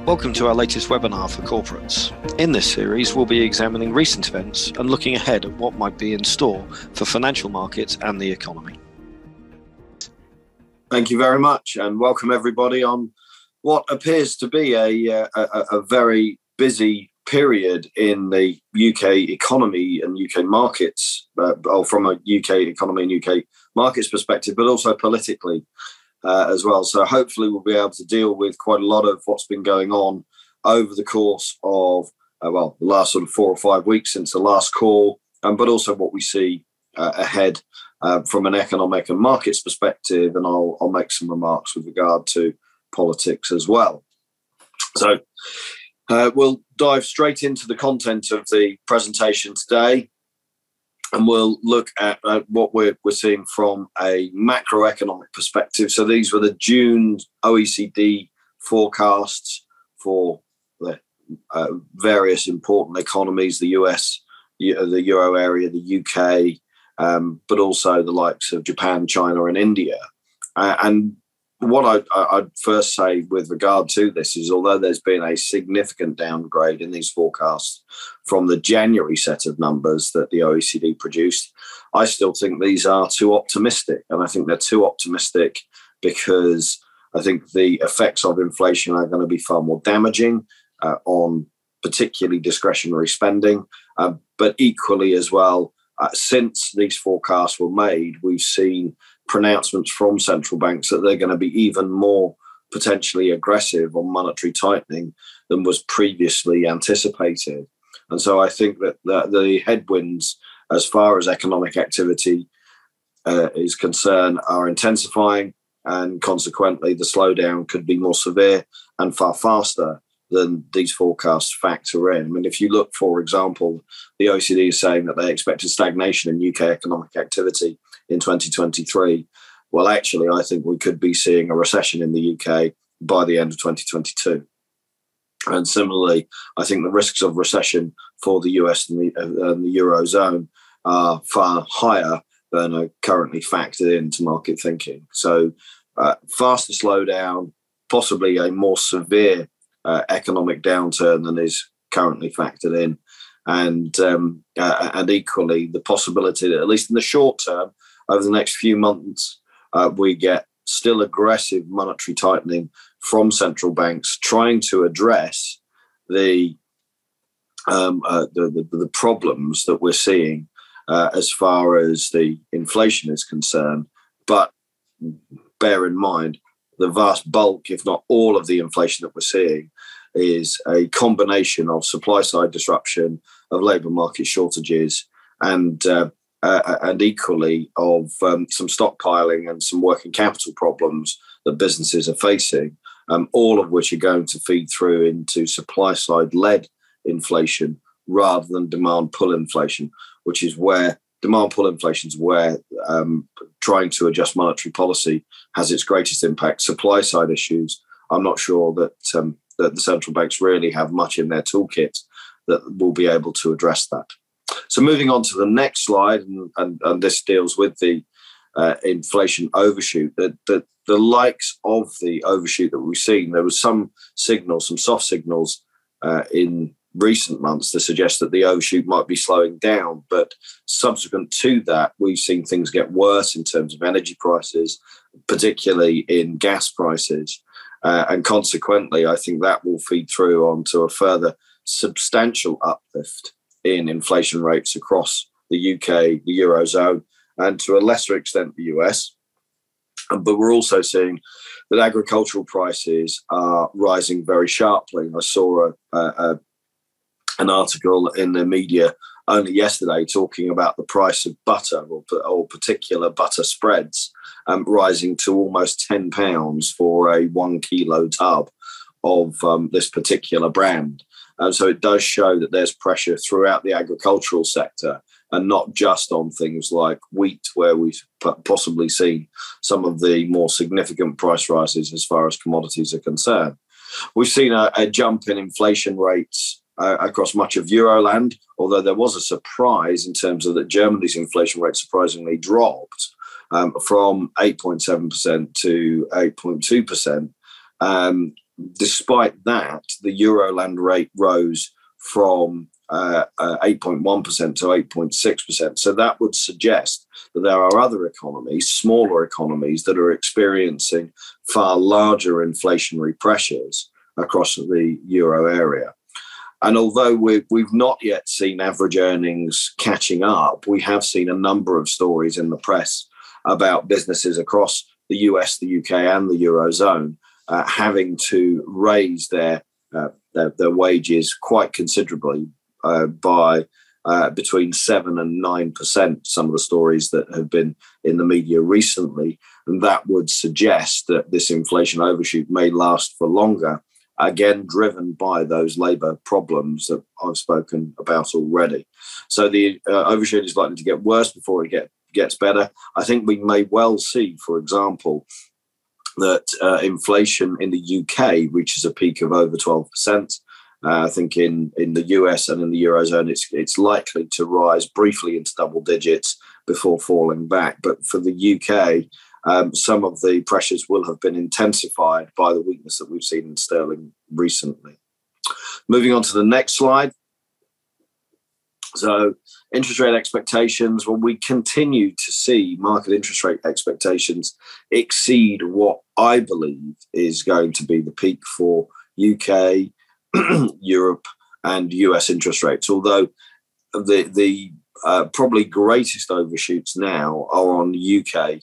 Welcome to our latest webinar for corporates. In this series, we'll be examining recent events and looking ahead at what might be in store for financial markets and the economy. Thank you very much, and welcome everybody on what appears to be a very busy period in the UK economy and UK markets, from a UK economy and UK markets perspective, but also politically as well. So hopefully we'll be able to deal with quite a lot of what's been going on over the course of, the last sort of 4 or 5 weeks since the last call, but also what we see ahead from an economic and markets perspective. And I'll make some remarks with regard to politics as well. So we'll dive straight into the content of the presentation today. And we'll look at what we're seeing from a macroeconomic perspective. So these were the June OECD forecasts for the various important economies, the US, the Euro area, the UK, but also the likes of Japan, China, and India. And what I'd first say with regard to this is, although there's been a significant downgrade in these forecasts from the January set of numbers that the OECD produced, I still think these are too optimistic. And I think they're too optimistic because I think the effects of inflation are going to be far more damaging on particularly discretionary spending. But equally as well, since these forecasts were made, we've seen pronouncements from central banks that they're going to be even more potentially aggressive on monetary tightening than was previously anticipated. And so I think that the headwinds, as far as economic activity is concerned, are intensifying, and consequently the slowdown could be more severe and far faster than these forecasts factor in. I mean, if you look, for example, the OECD is saying that they expected stagnation in UK economic activity in 2023. Well, actually, I think we could be seeing a recession in the UK by the end of 2022. And similarly, I think the risks of recession for the US and the Eurozone are far higher than are currently factored into market thinking. So faster slowdown, possibly a more severe economic downturn than is currently factored in. And equally, the possibility that, at least in the short term, over the next few months, we get still aggressive monetary tightening from central banks trying to address the problems that we're seeing as far as the inflation is concerned. But bear in mind, the vast bulk, if not all, of the inflation that we're seeing is a combination of supply-side disruption, of labour market shortages, and equally of some stockpiling and some working capital problems that businesses are facing, all of which are going to feed through into supply-side-led inflation rather than demand-pull inflation, which is where demand-pull inflation is where trying to adjust monetary policy has its greatest impact. Supply-side issues, I'm not sure that the central banks really have much in their toolkit that will be able to address that. So moving on to the next slide, and this deals with the inflation overshoot, the likes of the overshoot that we've seen. There was some signals, some soft signals in recent months to suggest that the overshoot might be slowing down. But subsequent to that, we've seen things get worse in terms of energy prices, particularly in gas prices. And consequently, I think that will feed through onto a further substantial uplift in inflation rates across the UK, the Eurozone, and to a lesser extent the US. But we're also seeing that agricultural prices are rising very sharply. I saw an article in the media only yesterday talking about the price of butter or particular butter spreads rising to almost £10 for a 1 kilo tub of this particular brand. So it does show that there's pressure throughout the agricultural sector, and not just on things like wheat, where we've possibly seen some of the more significant price rises as far as commodities are concerned. We've seen a jump in inflation rates across much of Euroland, although there was a surprise in terms of that Germany's inflation rate surprisingly dropped from 8.7% to 8.2%. despite that, the Euroland rate rose from 8.1% to 8.6%. So that would suggest that there are other economies, smaller economies, that are experiencing far larger inflationary pressures across the euro area. And although we've not yet seen average earnings catching up, we have seen a number of stories in the press about businesses across the US, the UK, and the Eurozone having to raise their wages quite considerably by between 7 and 9%, some of the stories that have been in the media recently. And that would suggest that this inflation overshoot may last for longer, again, driven by those labour problems that I've spoken about already. So the overshoot is likely to get worse before it gets better. I think we may well see, for example, that inflation in the UK reaches a peak of over 12%. I think in the US and in the Eurozone, it's likely to rise briefly into double digits before falling back. But for the UK, some of the pressures will have been intensified by the weakness that we've seen in sterling recently. Moving on to the next slide. So interest rate expectations, well, we continue to see market interest rate expectations exceed what I believe is going to be the peak for UK, Europe, and US interest rates, although the probably greatest overshoots now are on UK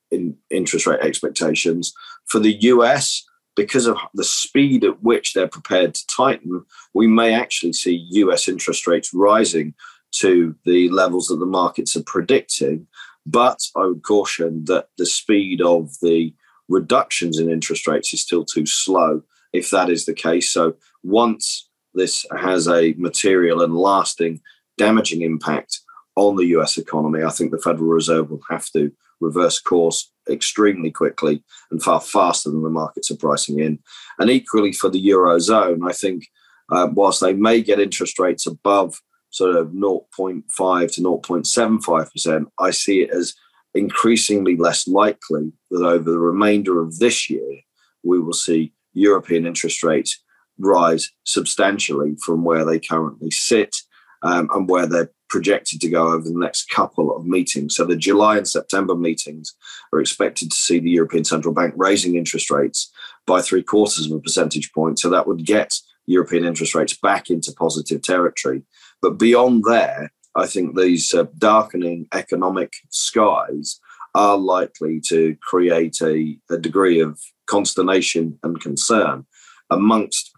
in interest rate expectations. For the US, because of the speed at which they're prepared to tighten, we may actually see US interest rates rising to the levels that the markets are predicting. But I would caution that the speed of the reductions in interest rates is still too slow, if that is the case. So once this has a material and lasting damaging impact on the US economy, I think the Federal Reserve will have to reverse course extremely quickly and far faster than the markets are pricing in. And equally for the Eurozone, I think whilst they may get interest rates above sort of 0.5 to 0.75%, I see it as increasingly less likely that over the remainder of this year, we will see European interest rates rise substantially from where they currently sit and where they're projected to go over the next couple of meetings. So the July and September meetings are expected to see the European Central Bank raising interest rates by 0.75 of a percentage point. So that would get European interest rates back into positive territory. But beyond there, I think these darkening economic skies are likely to create a degree of consternation and concern amongst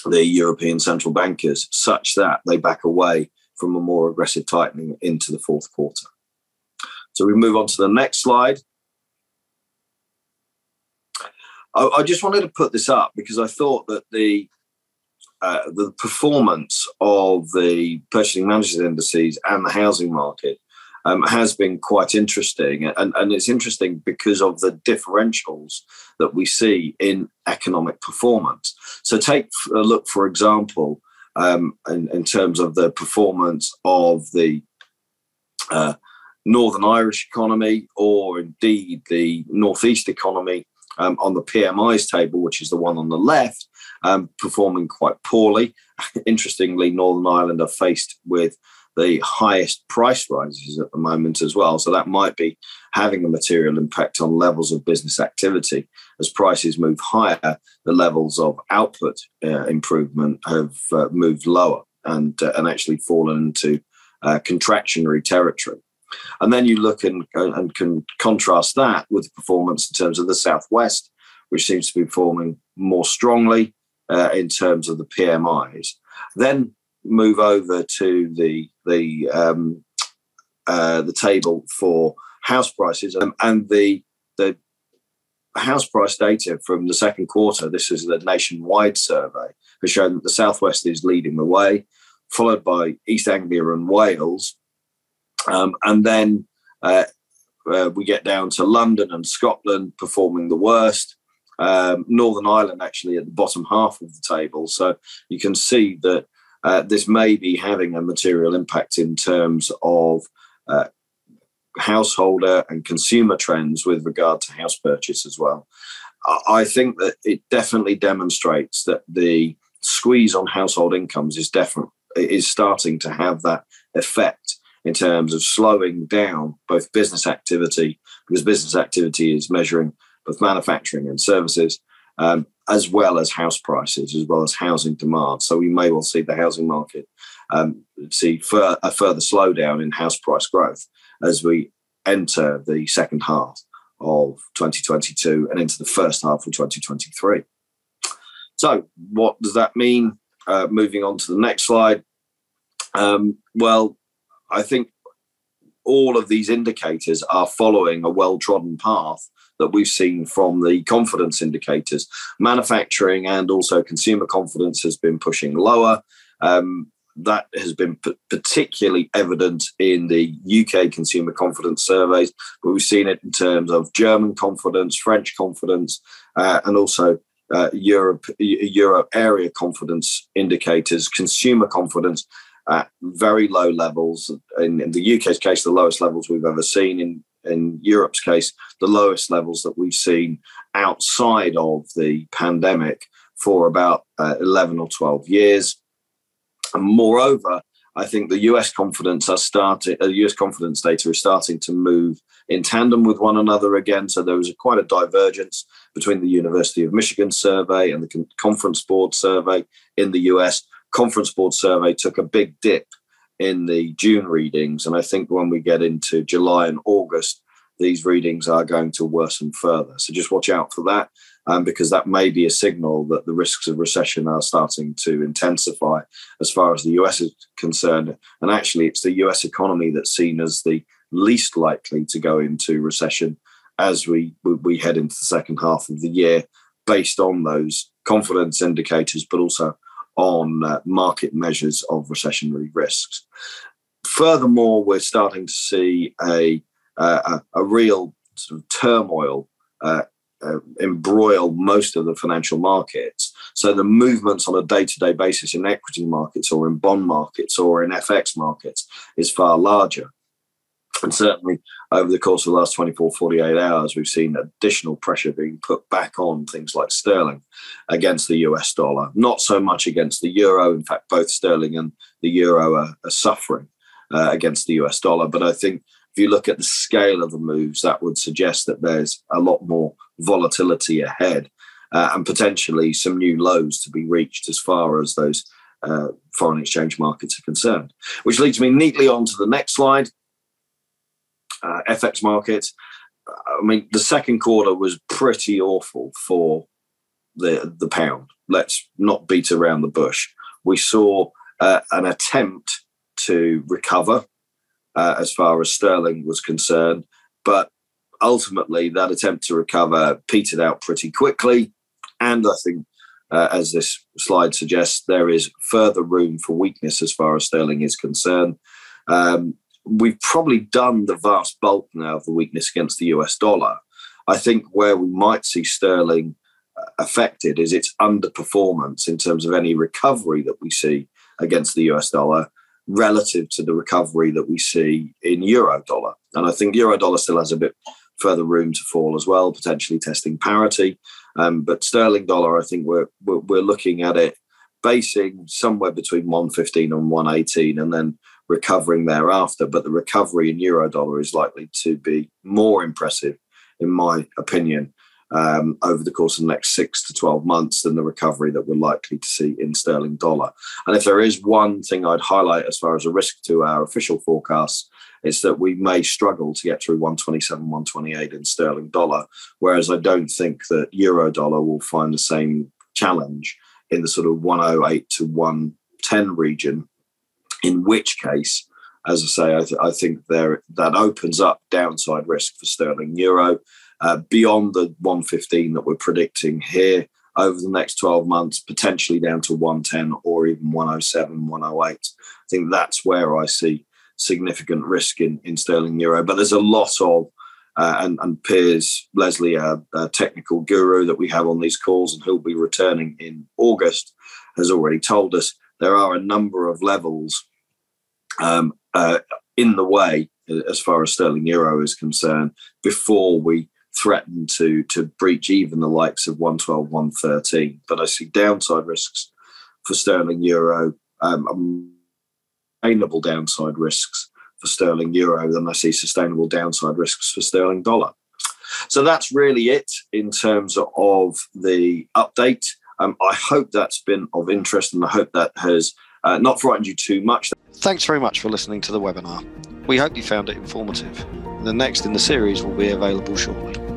the European central bankers, such that they back away from a more aggressive tightening into the fourth quarter. So we move on to the next slide. I just wanted to put this up because I thought that the performance of the purchasing managers indices and the housing market has been quite interesting. And it's interesting because of the differentials that we see in economic performance. So take a look, for example, in terms of the performance of the Northern Irish economy, or indeed the Northeast economy on the PMIs table, which is the one on the left, performing quite poorly. Interestingly, Northern Ireland are faced with the highest price rises at the moment as well. So that might be having a material impact on levels of business activity. As prices move higher, the levels of output improvement have moved lower and actually fallen into contractionary territory. And then you look and can contrast that with the performance in terms of the Southwest, which seems to be performing more strongly in terms of the PMIs. Then move over to the table for house prices, and the house price data from the second quarter. This is the nationwide survey, has shown that the Southwest is leading the way, followed by East Anglia and Wales, and then we get down to London and Scotland performing the worst. Northern Ireland actually at the bottom half of the table. So you can see that this may be having a material impact in terms of householder and consumer trends with regard to house purchase as well. I think that it definitely demonstrates that the squeeze on household incomes is starting to have that effect in terms of slowing down both business activity, because business activity is measuring both manufacturing and services, as well as house prices, as well as housing demand. So we may well see the housing market see a further slowdown in house price growth as we enter the second half of 2022 and into the first half of 2023. So what does that mean? Moving on to the next slide. Well, I think all of these indicators are following a well-trodden path that we've seen from the confidence indicators. Manufacturing and also consumer confidence has been pushing lower. That has been particularly evident in the UK consumer confidence surveys, but we've seen it in terms of German confidence, French confidence, and also Europe area confidence indicators, consumer confidence at very low levels. In the UK's case, the lowest levels we've ever seen. In Europe's case, the lowest levels that we've seen outside of the pandemic for about 11 or 12 years. And moreover, I think the US confidence US confidence data is starting to move in tandem with one another again. So there was quite a divergence between the University of Michigan survey and the Conference Board survey in the US. Conference Board survey took a big dip in the June readings. And I think when we get into July and August, these readings are going to worsen further. So just watch out for that, because that may be a signal that the risks of recession are starting to intensify as far as the US is concerned. And actually, it's the US economy that's seen as the least likely to go into recession as we head into the second half of the year, based on those confidence indicators, but also on market measures of recessionary risks. Furthermore, we're starting to see a real sort of turmoil embroil most of the financial markets. So the movements on a day-to-day basis in equity markets or in bond markets or in FX markets is far larger. And certainly over the course of the last 24, 48 hours, we've seen additional pressure being put back on things like sterling against the US dollar, not so much against the euro. In fact, both sterling and the euro are suffering against the US dollar. But I think if you look at the scale of the moves, that would suggest that there's a lot more volatility ahead and potentially some new lows to be reached as far as those foreign exchange markets are concerned. Which leads me neatly on to the next slide. FX markets. I mean, the second quarter was pretty awful for the pound. Let's not beat around the bush. We saw an attempt to recover as far as sterling was concerned, but ultimately that attempt to recover petered out pretty quickly. And I think, as this slide suggests, there is further room for weakness as far as sterling is concerned. We've probably done the vast bulk now of the weakness against the US dollar. I think where we might see sterling affected is its underperformance in terms of any recovery that we see against the US dollar relative to the recovery that we see in euro dollar. And I think euro dollar still has a bit further room to fall as well, potentially testing parity. But sterling dollar, I think we're looking at it basing somewhere between 115 and 118 and then recovering thereafter. But the recovery in euro dollar is likely to be more impressive, in my opinion, over the course of the next 6 to 12 months than the recovery that we're likely to see in sterling dollar. And if there is one thing I'd highlight as far as a risk to our official forecasts, it's that we may struggle to get through 127, 128 in sterling dollar, whereas I don't think that euro dollar will find the same challenge in the sort of 108 to 110 region, in which case, as I say, I think that opens up downside risk for sterling euro beyond the 115 that we're predicting here over the next 12 months, potentially down to 110 or even 107, 108. I think that's where I see significant risk in sterling euro. But there's a lot of, and Piers Leslie, a technical guru that we have on these calls and who'll be returning in August, has already told us there are a number of levels in the way as far as sterling euro is concerned before we threaten to breach even the likes of 112, 113. But I see downside risks for sterling euro, sustainable downside risks for sterling euro, then I see sustainable downside risks for sterling dollar. So that's really it in terms of the update. I hope that's been of interest, and I hope that has not frightened you too much. Thanks very much for listening to the webinar. We hope you found it informative. The next in the series will be available shortly.